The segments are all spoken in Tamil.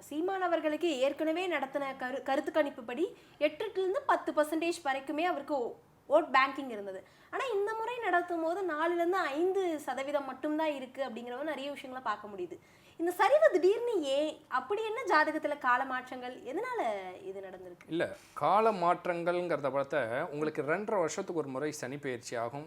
சீமான் அவர்களுக்கு ஏற்கனவே நடத்தின கருத்து கணிப்புப்படி 8 to 10% வரைக்குமே அவருக்கு ஓட் பேங்கிங் இருந்தது. ஆனால் இந்த முறை நடத்தும் போது 4-5% மட்டும்தான் இருக்கு அப்படிங்கிறவங்க நிறைய விஷயங்களை பார்க்க முடியுது. இந்த சரிவு திடீர்னு ஏன், அப்படி என்ன ஜாதகத்தில் கால மாற்றங்கள், எதனால இது நடந்திருக்கு? இல்லை, கால மாற்றங்கள்ங்கிறத பார்த்த உங்களுக்கு 2.5 வருஷத்துக்கு ஒரு முறை சனி பயிற்சி ஆகும்.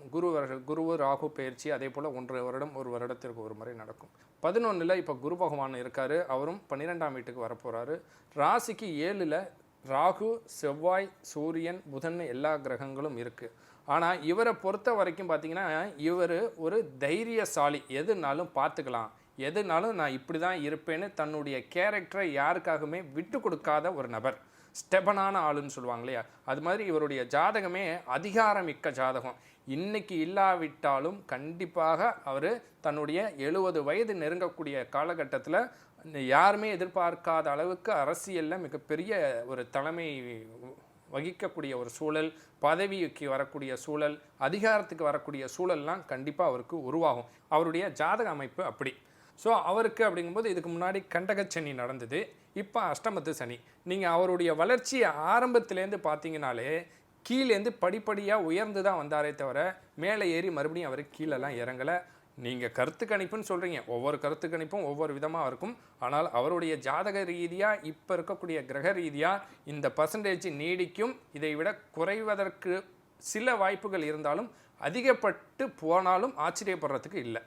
குரு ராகு பயிற்சி அதே போல் 1 வருடம் 1 வருடத்திற்கு ஒரு முறை நடக்கும். 11ல் இப்போ குரு பகவான் இருக்கார், அவரும் 12ஆம் வீட்டுக்கு வரப்போகிறாரு. ராசிக்கு 7ல் ராகு, செவ்வாய், சூரியன், புதன் எல்லா கிரகங்களும் இருக்குது. ஆனால் இவரை பொறுத்த வரைக்கும் பார்த்தீங்கன்னா இவர் ஒரு தைரியசாலி, எதுனாலும் பார்த்துக்கலாம், எதுனாலும் நான் இப்படி தான் இருப்பேன்னு தன்னுடைய கேரக்டரை யாருக்காகவுமே விட்டு கொடுக்காத ஒரு நபர். ஸ்டெபனான ஆளுன்னு சொல்லுவாங்க இல்லையா, அது மாதிரி இவருடைய ஜாதகமே அதிகாரமிக்க ஜாதகம். இன்னைக்கு இல்லாவிட்டாலும் கண்டிப்பாக அவர் தன்னுடைய 70 வயது நெருங்கக்கூடிய காலகட்டத்தில் யாருமே எதிர்பார்க்காத அளவுக்கு அரசியலில் மிகப்பெரிய ஒரு தலைமை வகிக்கக்கூடிய ஒரு சூழல், பதவிக்கு வரக்கூடிய சூழல், அதிகாரத்துக்கு வரக்கூடிய சூழல்லாம் கண்டிப்பாக அவருக்கு உருவாகும். அவருடைய ஜாதக அமைப்பு அப்படி. ஸோ அவருக்கு அப்படிங்கும்போது இதுக்கு முன்னாடி கண்டகச்சனி நடந்தது, இப்போ அஷ்டமத்து சனி. நீங்கள் அவருடைய வளர்ச்சி ஆரம்பத்துலேருந்து பார்த்தீங்கனாலே கீழேருந்து படிப்படியாக உயர்ந்து தான் வந்தாரே தவிர மேலே ஏறி மறுபடியும் அவர் கீழெல்லாம் இறங்கலை. நீங்கள் கருத்து கணிப்புன்னு சொல்கிறீங்க, ஒவ்வொரு கருத்து கணிப்பும் ஒவ்வொரு விதமாக இருக்கும். ஆனால் அவருடைய ஜாதக ரீதியாக இப்போ இருக்கக்கூடிய கிரக ரீதியாக இந்த பர்சன்டேஜ் நீடிக்கும். இதை விட குறைவதற்கு சில வாய்ப்புகள் இருந்தாலும் அதிகப்பட்டு போனாலும் ஆச்சரியப்படுறதுக்கு இல்லை.